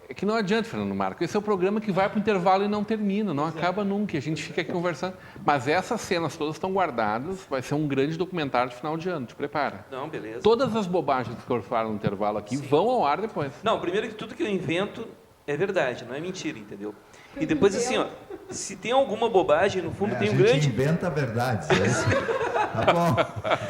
É que não adianta, Fernando Marco. Esse é o programa que vai para o intervalo e não termina, não acaba nunca. A gente fica aqui conversando. Mas essas cenas todas estão guardadas. Vai ser um grande documentário de final de ano. Te prepara. Não, beleza. Todas as bobagens que eu falo no intervalo aqui vão ao ar depois. Não, primeiro que tudo que eu invento é verdade, não é mentira, entendeu? E depois assim, ó, se tem alguma bobagem, no fundo tem um grande... A gente inventa verdades, tá bom.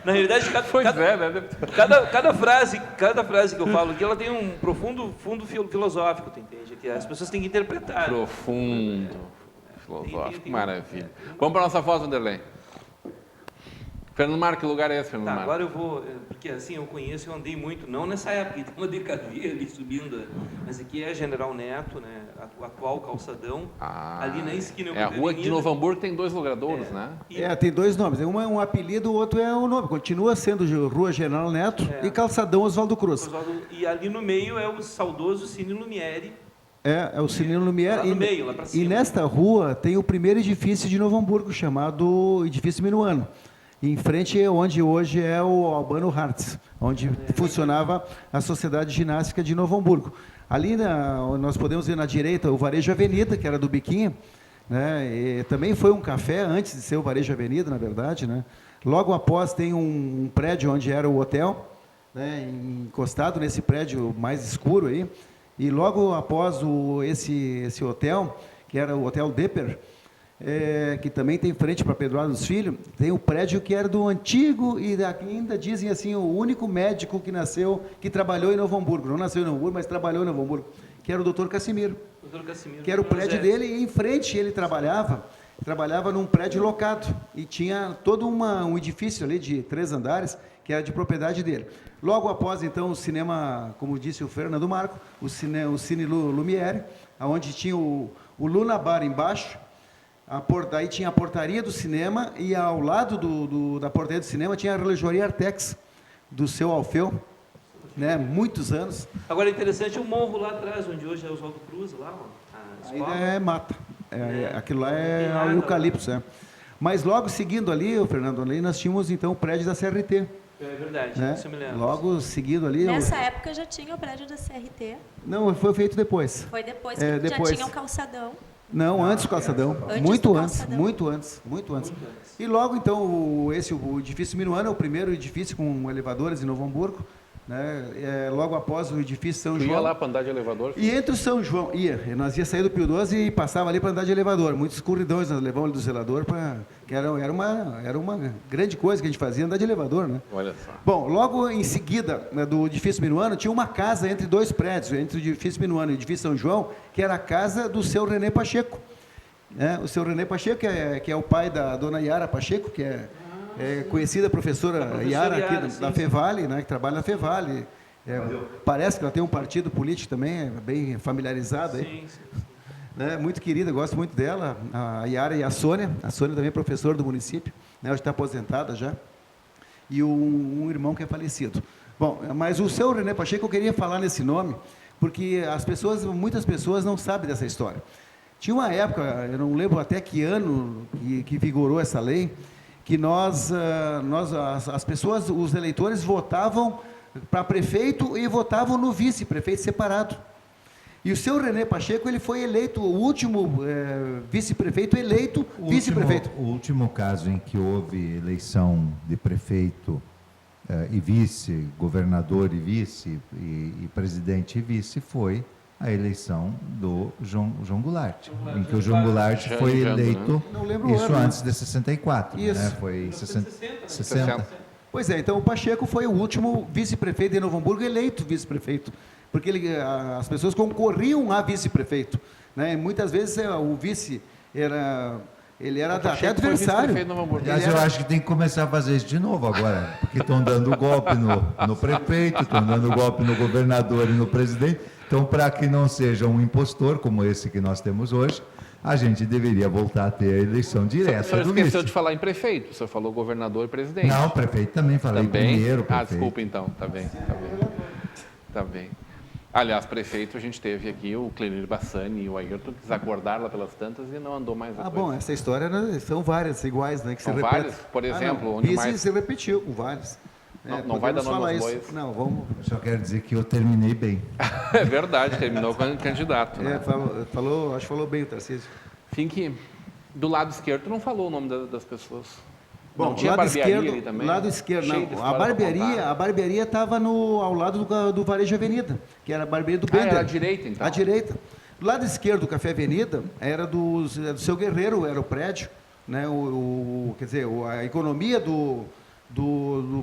Na realidade, cada frase que eu falo aqui, ela tem um profundo fundo filosófico, tu entende? Que as pessoas têm que interpretar. Profundo, filosófico, maravilha. Vamos para a nossa voz, Vanderlei. Fernando Marco, que lugar é esse, Fernando Marco? Agora eu vou, porque assim, eu conheço, eu andei muito, não nessa época, então eu andei cadeia ali subindo, mas aqui é General Neto, né, o atual calçadão, ali na esquina. É a rua de Novo Hamburgo, tem 2 logradouros, né? Tem 2 nomes, um é um apelido, o outro é o nome, continua sendo Rua General Neto e Calçadão Oswaldo Cruz. E ali no meio é o saudoso Cine Lumiere. É o Cine Lumiere. Lá no meio, lá para cima. E nesta rua tem o primeiro edifício de Novo Hamburgo, chamado Edifício Minuano. Em frente é onde hoje é o Albano Hartz, onde funcionava a Sociedade Ginástica de Novo Hamburgo. Ali nós podemos ver na direita o Varejo Avenida, que era do Biquinha, né? E também foi um café antes de ser o Varejo Avenida, na verdade, né? Logo após tem um prédio onde era o hotel, né? Encostado nesse prédio mais escuro aí. E logo após esse hotel, que era o Hotel Depper, que também tem frente para Pedro Álvares Filho, tem o prédio que era do antigo e ainda dizem assim, o único médico que trabalhou em Novo Hamburgo, não nasceu em Novo Hamburgo, mas trabalhou em Novo Hamburgo, que era o Dr. Cassimiro, que era o prédio dele, e em frente ele trabalhava num prédio locado, e tinha todo um edifício ali de 3 andares, que era de propriedade dele. Logo após, então, o cinema, como disse o Fernando Marco, o Cine Lumiere, onde tinha o Luna Bar embaixo. Daí tinha a portaria do cinema, e ao lado da portaria do cinema tinha a relojoaria Artex, do seu Alfeu, né, muitos anos. Agora é interessante o morro lá atrás, onde hoje é o Oswaldo Cruz, lá, a escola. Aí é mata, aquilo lá é o eucalipto. Mas logo seguindo ali, Fernando, ali nós tínhamos então o prédio da CRT. É verdade, né? isso eu me lembro. Logo seguindo ali... Nessa época já tinha o prédio da CRT. Não, foi feito depois. Foi depois que já tinha o calçadão. Não, antes do calçadão. Muito antes. E logo, então, o edifício Minuano é o primeiro edifício com elevadores em Novo Hamburgo, né? Logo após o edifício São João. Ia lá para andar de elevador? E entre o São João, nós ia sair do Pio 12 e passava ali para andar de elevador. Muitos escuridões nós levamos ali do zelador, que era uma grande coisa que a gente fazia, andar de elevador, né? Olha só. Bom, logo em seguida, né, do edifício Minuano, tinha uma casa entre 2 prédios, entre o edifício Minuano e o edifício São João, que era a casa do seu René Pacheco. Né? O seu René Pacheco, que é o pai da dona Yara Pacheco, que é conhecida professora Yara aqui da Fevale, né, que trabalha na Fevale. Parece que ela tem um partido político também, bem familiarizado aí. Sim. Né, muito querida, gosto muito dela, a Yara e a Sônia também é professora do município, né, hoje está aposentada já, e um irmão que é falecido. Bom, mas o seu René Pacheco, eu queria falar nesse nome, porque muitas pessoas não sabem dessa história. Tinha uma época, eu não lembro até que ano que vigorou essa lei, que as pessoas, os eleitores votavam para prefeito e votavam no vice-prefeito separado. E o seu René Pacheco, ele foi eleito, o último vice-prefeito eleito vice-prefeito. O último caso em que houve eleição de prefeito e vice, governador e vice, e presidente e vice, foi a eleição do João Goulart, em que o João Goulart foi eleito, isso antes de 64, isso. Né? Foi em 60. Pois é, então o Pacheco foi o último vice-prefeito de Novo Hamburgo eleito vice-prefeito, porque as pessoas concorriam a vice-prefeito, né? E muitas vezes o vice ele era até adversário. Aliás, eu acho que tem que começar a fazer isso de novo agora, porque estão dando golpe no prefeito, estão dando golpe no governador e no presidente. Então, para que não seja um impostor como esse que nós temos hoje, a gente deveria voltar a ter a eleição direta. O senhor esqueceu de falar em prefeito, o senhor falou governador e presidente. Não, prefeito também, falei primeiro. Prefeito. Desculpa então, tá bem. Aliás, prefeito, a gente teve aqui o Clenir Bassani e o Ayrton, que quis acordar lá pelas tantas e não andou mais depois. Bom, essa história são várias iguais, né? Que são se várias, por exemplo, onde mais... se repetiu com vários. Não vai dar nome aos bois. Não, vamos... Eu só quero dizer que eu terminei bem. É verdade, terminou com candidato. Né? Acho que falou bem o Tarcísio. Fink, do lado esquerdo, tu não falou o nome das pessoas. Bom, não tinha lado barbearia esquerdo, ali também? lado esquerdo, Cheio de não. história pra contar. A barbearia estava ao lado do Varejo Avenida, que era a barbearia do Bender. Era à direita, então? À direita. Do lado esquerdo do Café Avenida era do Seu Guerreiro, era o prédio, né? Quer dizer, a economia do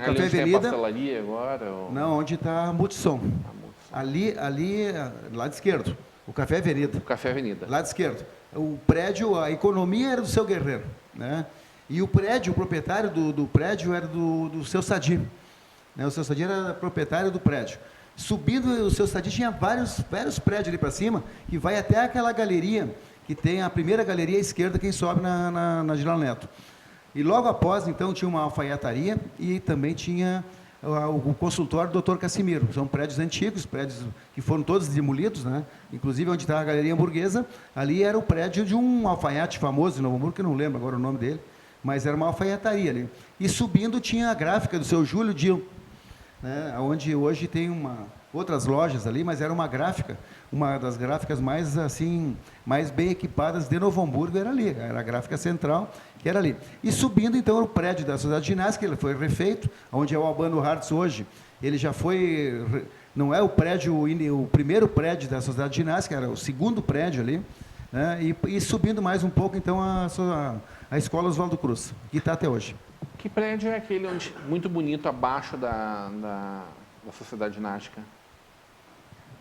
Café Avenida. Tem a Avenida. pastelaria agora? Ou... Não, onde está a Multissom. Ali, lado esquerdo, o Café Avenida. O Café Avenida. Lado esquerdo. O prédio, a economia era do Seu Guerreiro, né? E o prédio, o proprietário do prédio era do Seu Sadi. Né? O Seu Sadi era proprietário do prédio. Subindo, o Seu Sadi tinha vários prédios ali para cima, que vai até aquela galeria, que tem a primeira galeria à esquerda, quem sobe na General Neto. E logo após, então, tinha uma alfaiataria e também tinha o consultório do Dr. Cassimiro. São prédios antigos, prédios que foram todos demolidos, né? Inclusive onde está a Galeria Hamburguesa, ali era o prédio de um alfaiate famoso de Novo Hamburgo, que eu não lembro agora o nome dele, mas era uma alfaiataria ali. E subindo tinha a gráfica do seu Júlio Dil, né? Onde hoje tem outras lojas ali, mas era uma gráfica, uma das gráficas mais bem equipadas de Novo Hamburgo era ali, era a gráfica central, que era ali. E subindo, então, o prédio da Sociedade Ginástica, ele foi refeito, onde é o Albano Hartz hoje, ele já foi, não é o primeiro prédio da Sociedade Ginástica, era o segundo prédio ali, né? E subindo mais um pouco, então, a Escola Oswaldo Cruz, que está até hoje. Que prédio é aquele muito bonito abaixo da Sociedade Ginástica?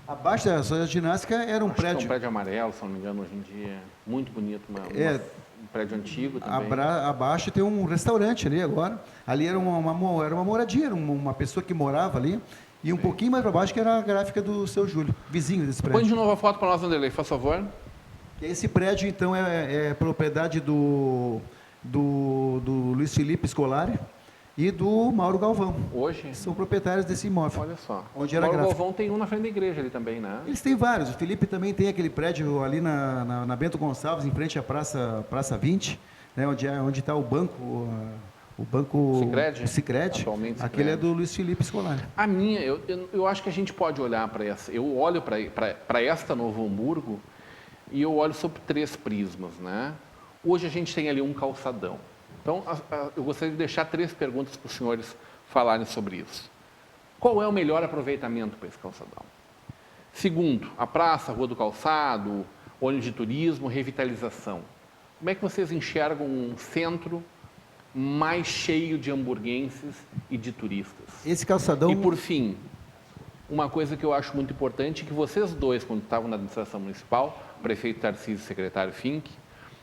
Abaixo da Sociedade Ginástica era um prédio... Que é um prédio amarelo, se não me engano, hoje em dia. Muito bonito, um prédio antigo também. Abaixo tem um restaurante ali agora. Ali era uma moradia, era uma pessoa que morava ali. E um pouquinho mais para baixo que era a gráfica do seu Júlio, vizinho desse prédio. Põe de novo a foto para nós, Anderlei, faz favor. Esse prédio, então, é propriedade do Luiz Felipe Scolari e do Mauro Galvão. Hoje? São proprietários desse imóvel. Olha só. Onde era Mauro Galvão tem um na frente da igreja ali também, né? Eles têm vários. O Felipe também tem aquele prédio ali na Bento Gonçalves, em frente à Praça 20, né, onde está o banco Sicredi. Atualmente Aquele é do Luiz Felipe Scolari. A minha, eu acho que a gente pode olhar para essa. Eu olho para esta Novo Hamburgo e eu olho sobre 3 prismas, né? Hoje a gente tem ali um calçadão. Então, eu gostaria de deixar 3 perguntas para os senhores falarem sobre isso. Qual é o melhor aproveitamento para esse calçadão? Segundo, a praça, a Rua do Calçado, ônibus de turismo, revitalização. Como é que vocês enxergam um centro mais cheio de hamburguenses e de turistas? Esse calçadão... E, por fim, uma coisa que eu acho muito importante, que vocês dois, quando estavam na administração municipal, o prefeito Tarcísio e o secretário Fink,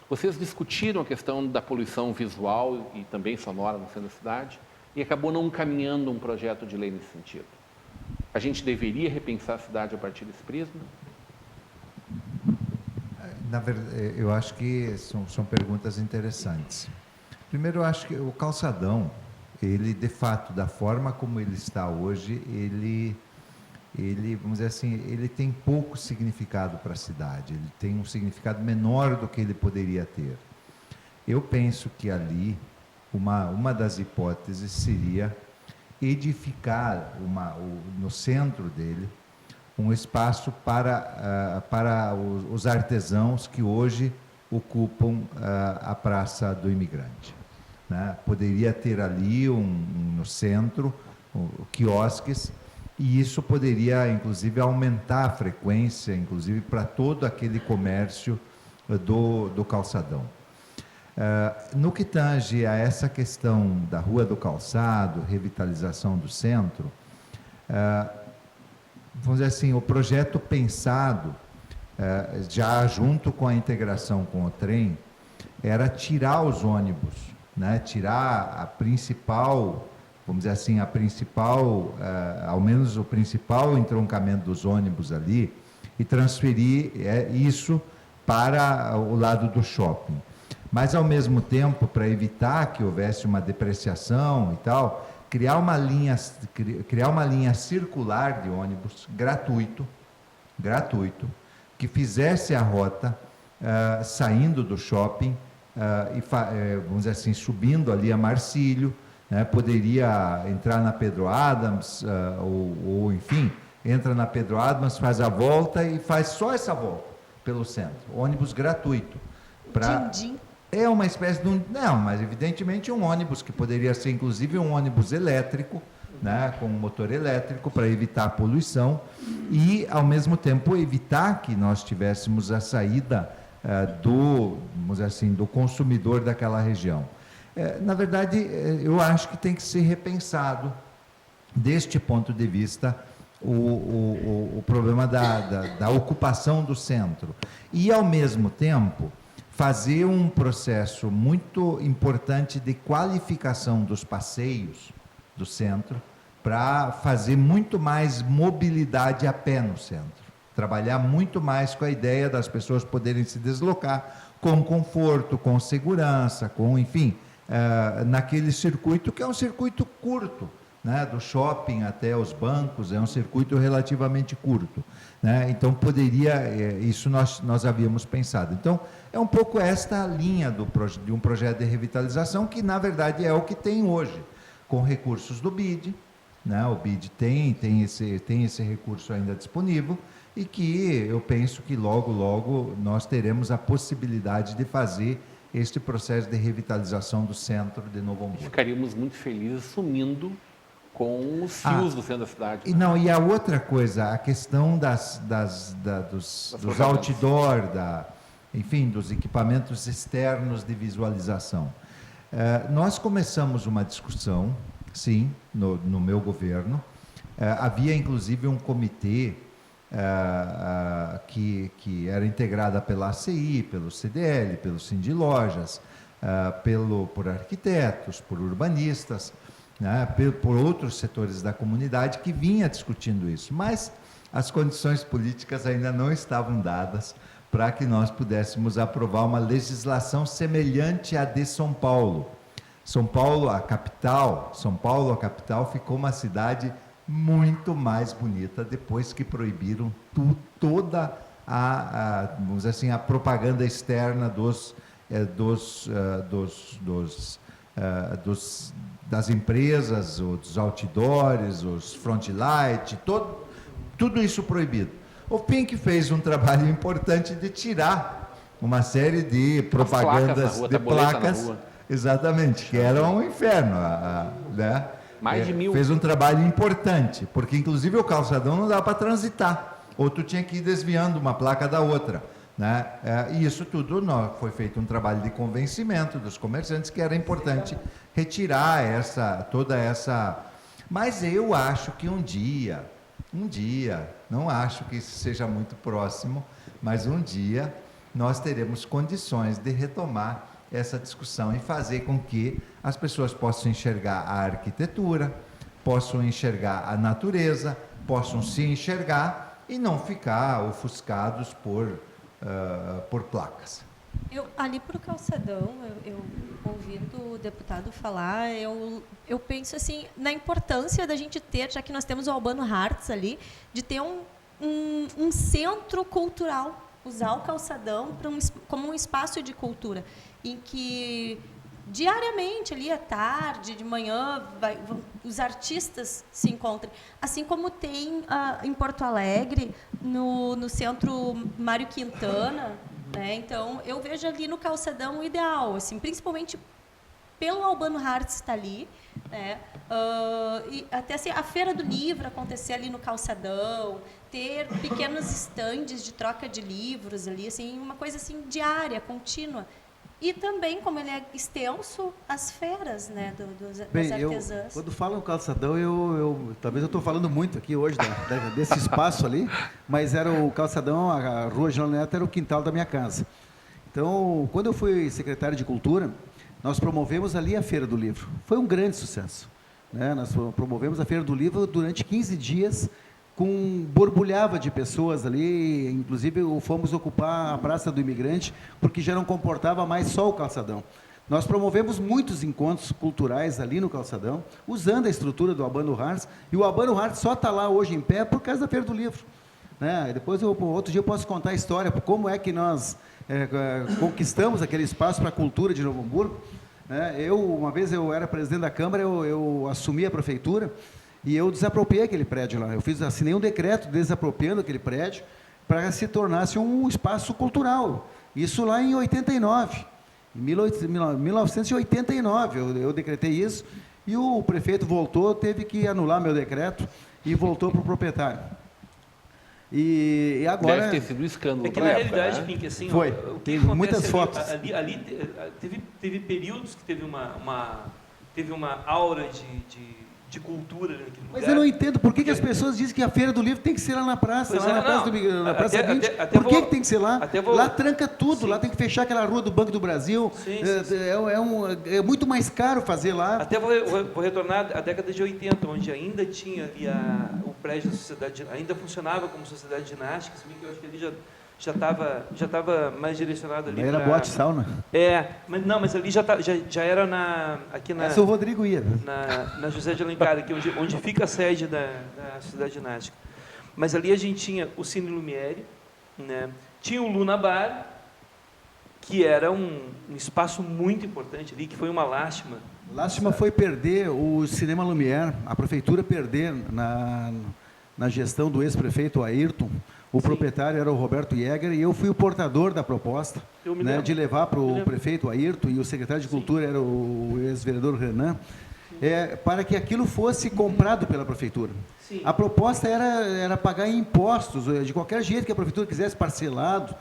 vocês discutiram a questão da poluição visual e também sonora no centro da cidade e acabou não caminhando um projeto de lei nesse sentido. A gente deveria repensar a cidade a partir desse prisma? Na verdade, eu acho que são perguntas interessantes. Primeiro, eu acho que o calçadão, ele, de fato, da forma como ele está hoje, ele, vamos dizer assim, ele tem pouco significado para a cidade, ele tem um significado menor do que ele poderia ter. Eu penso que ali, uma das hipóteses seria edificar no centro dele um espaço para os artesãos que hoje ocupam a Praça do Imigrante, né? Poderia ter ali no centro quiosques, e isso poderia, inclusive, aumentar a frequência, inclusive, para todo aquele comércio do calçadão. No que tange a essa questão da Rua do Calçado, revitalização do centro, vamos dizer assim, o projeto pensado, já junto com a integração com o trem, era tirar os ônibus, né? Tirar a principal, vamos dizer assim, ao menos o principal entroncamento dos ônibus ali, e transferir isso para o lado do shopping. Mas, ao mesmo tempo, para evitar que houvesse uma depreciação e tal, criar uma linha circular de ônibus gratuito, que fizesse a rota saindo do shopping, vamos dizer assim, subindo ali a Marcílio, né? Poderia entrar na Pedro Adams, ou enfim, entra na Pedro Adams, faz a volta e faz só essa volta pelo centro. Ônibus gratuito. Din-din. É uma espécie de não, mas evidentemente um ônibus que poderia ser inclusive um ônibus elétrico, né, com motor elétrico para evitar a poluição e ao mesmo tempo evitar que nós tivéssemos a saída vamos dizer assim, do consumidor daquela região. Na verdade, eu acho que tem que ser repensado deste ponto de vista o problema da ocupação do centro e ao mesmo tempo fazer um processo muito importante de qualificação dos passeios do centro para fazer muito mais mobilidade a pé no centro. Trabalhar muito mais com a ideia das pessoas poderem se deslocar com conforto, com segurança, com, enfim, naquele circuito que é um circuito curto, né, do shopping até os bancos, é um circuito relativamente curto, né? Então poderia, isso nós havíamos pensado. Então é um pouco esta linha de um projeto de revitalização que na verdade é o que tem hoje, com recursos do BID, né? O BID tem esse recurso ainda disponível e que eu penso que logo nós teremos a possibilidade de fazer este processo de revitalização do centro de Novo Hamburgo. Ficaríamos muito felizes sumindo com os fios do centro da cidade. Né? E a outra coisa, a questão dos outdoor, enfim, dos equipamentos externos de visualização. Nós começamos uma discussão, sim, no meu governo. Havia, inclusive, um comitê que era integrada pela ACI, pelo CDL, pelo Sindy Lojas, por arquitetos, por urbanistas, né, por outros setores da comunidade que vinha discutindo isso, mas as condições políticas ainda não estavam dadas para que nós pudéssemos aprovar uma legislação semelhante à de São Paulo. São Paulo, a capital, ficou uma cidade muito mais bonita depois que proibiram toda vamos dizer assim, a propaganda externa das empresas, dos outdoors, os front light, tudo isso proibido. O Pink fez um trabalho importante de tirar uma série de propagandas, de placas, exatamente, que era um inferno, né? Mais de 1000. Fez um trabalho importante, porque inclusive o calçadão não dava para transitar, ou tu tinha que ir desviando uma placa da outra, né? E isso tudo foi feito um trabalho de convencimento dos comerciantes que era importante retirar toda essa... Mas eu acho que um dia, não acho que isso seja muito próximo, mas um dia nós teremos condições de retomar essa discussão e fazer com que as pessoas possam enxergar a arquitetura, possam enxergar a natureza, possam se enxergar e não ficar ofuscados por placas. Ali para o calçadão, eu ouvindo o deputado falar, eu penso assim, na importância da gente ter, já que nós temos o Albano Hartz ali, de ter um centro cultural, usar o calçadão como um espaço de cultura, em que diariamente, ali à tarde, de manhã, os artistas se encontrem. Assim como tem em Porto Alegre, no centro Mário Quintana, né? Então, eu vejo ali no calçadão o ideal, assim, principalmente pelo Albano Hartz estar ali, né? E até assim, a Feira do Livro acontecer ali no calçadão, ter pequenos estandes de troca de livros ali, assim, uma coisa assim diária, contínua. E também, como ele é extenso, as feiras, né, das artesãs. Quando falo no calçadão, talvez eu estou falando muito aqui hoje desse espaço ali, mas era o calçadão, a Rua João Neto era o quintal da minha casa. Então, quando eu fui secretário de Cultura, nós promovemos ali a Feira do Livro. Foi um grande sucesso, né? Nós promovemos a Feira do Livro durante 15 dias, borbulhava de pessoas ali, inclusive fomos ocupar a Praça do Imigrante, porque já não comportava mais só o calçadão. Nós promovemos muitos encontros culturais ali no calçadão, usando a estrutura do Albano Hartz, e o Albano Hartz só está lá hoje em pé por causa da Feira do Livro, né? Depois, outro dia eu posso contar a história, como é que nós conquistamos aquele espaço para a cultura de Novo Hamburgo. né? Uma vez eu era presidente da Câmara, eu assumi a prefeitura e eu desapropriei aquele prédio lá. Assinei um decreto desapropriando aquele prédio para se tornasse um espaço cultural. Isso lá em 89. Em 1989 eu decretei isso e o prefeito voltou, teve que anular meu decreto e voltou para o proprietário. E agora... Deve ter sido um escândalo. É que pra na época, realidade, né? Pink, assim, Foi. o que Tem acontece muitas ali, fotos. Teve períodos que teve uma aura de cultura naquele lugar. Mas eu não entendo por que as pessoas dizem que a Feira do Livro tem que ser lá na praça, Pois lá é, na praça, não. na praça 20. Até Por que tem que ser lá? vou- Lá tranca tudo, Sim. lá tem que fechar aquela rua do Banco do Brasil. Sim, É muito mais caro fazer lá. Até vou retornar à década de 80, onde ainda tinha ali o prédio da sociedade, ainda funcionava como sociedade ginástica, se bem que eu acho que ali já estava mais direcionado ali. Era boate sauna. Mas ali já era aqui na Essa o Rodrigo ia. na José de Alencar, aqui onde fica a sede da sociedade ginástica. Mas ali a gente tinha o Cine Lumière, né? Tinha o Luna Bar, que era um espaço muito importante ali, que foi uma lástima. Lástima foi perder o Cinema Lumière, a prefeitura perder na gestão do ex-prefeito Ayrton. O Sim. proprietário era o Roberto Jäger e eu fui o portador da proposta, Eu me né, lembro. de levar para Me o lembro. prefeito Ayrton e o secretário de Cultura era o ex-vereador Renan, para que aquilo fosse comprado pela prefeitura. Sim. A proposta era pagar em impostos, de qualquer jeito que a prefeitura quisesse parcelado,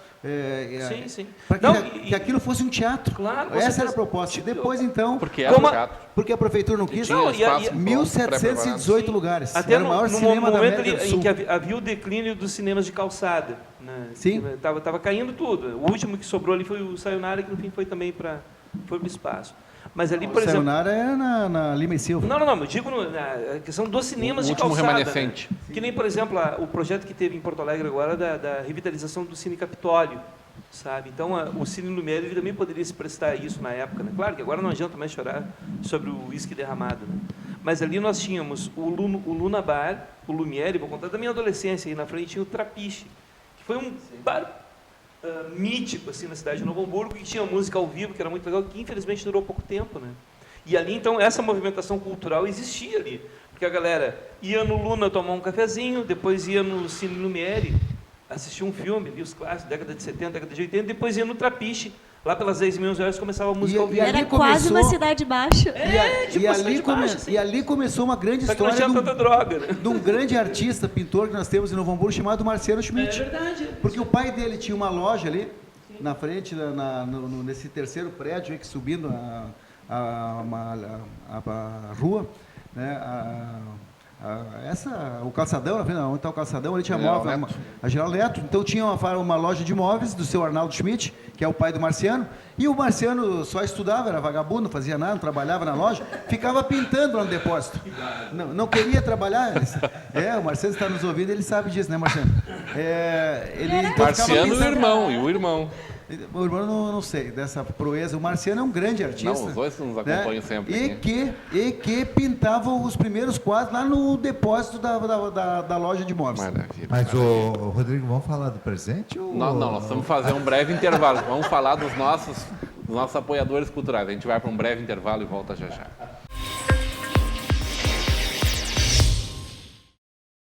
Sim. para que, Não, que aquilo fosse um teatro. Claro, com Essa certeza. era a proposta. Depois, então, Porque era Como chato. porque a prefeitura não quis, Tinha Não, espaço pronto, 1.718 lugares. Até Era o maior no cinema da momento América do ali Sul. em que havia o declínio dos cinemas de calçada. Né? Sim. Tava caindo tudo. O último que sobrou ali foi o Sayonara, que no fim foi também para o espaço. Mas ali, por exemplo... Sayonara é na Lima e Silva. Não, eu digo na questão dos cinemas O de último calçada. remanescente. Né? Que nem, por exemplo, o projeto que teve em Porto Alegre agora da revitalização do Cine Capitólio, sabe? Então, o Cine Lumière ele também poderia se prestar a isso na época, né? Claro que agora não adianta mais chorar sobre o uísque derramado, né? Mas ali nós tínhamos o Luna Bar, o Lumière, vou contar da minha adolescência, e na frente tinha o Trapiche, que foi um bar mítico assim, na cidade de Novo Hamburgo, que tinha música ao vivo, que era muito legal, que infelizmente durou pouco tempo, né? E ali, então, essa movimentação cultural existia ali. Porque a galera ia no Luna tomar um cafezinho, depois ia no Cine Lumière, assistir um filme, ali os clássicos, década de 70, década de 80, depois ia no Trapiche, lá pelas 10.000 começava a música ao vivo. ali Era quase começou- uma cidade baixa. tipo uma cidade baixa, assim. E ali começou uma grande Só que não história tinha tanta droga, né? de um grande artista, pintor que nós temos em Novo Hamburgo, chamado Marcelo Schmidt. verdade. Porque o pai dele tinha uma loja ali, na frente, nesse terceiro prédio, aí, que subindo a rua, né, o calçadão, na frente, onde está o calçadão, ali tinha General móvel, Neto. a General Neto. Então tinha uma loja de móveis do seu Arnaldo Schmidt, que é o pai do Marciano, e o Marciano só estudava, era vagabundo, não fazia nada, não trabalhava na loja, ficava pintando lá no depósito. Não queria trabalhar. O Marciano está nos ouvindo, ele sabe disso, né, Marciano? Ele então, ficava Marciano e o pintando. irmão, e o irmão. O irmão não sei, dessa proeza. O Marciano é um grande artista. Não, os dois nos acompanham sempre E que pintavam os primeiros quadros lá no depósito da loja de móveis. Maravilha. Mas, o Rodrigo, vamos falar do presente? Ou... Não, nós vamos fazer um breve intervalo. Vamos falar dos nossos apoiadores culturais. A gente vai para um breve intervalo e volta já já.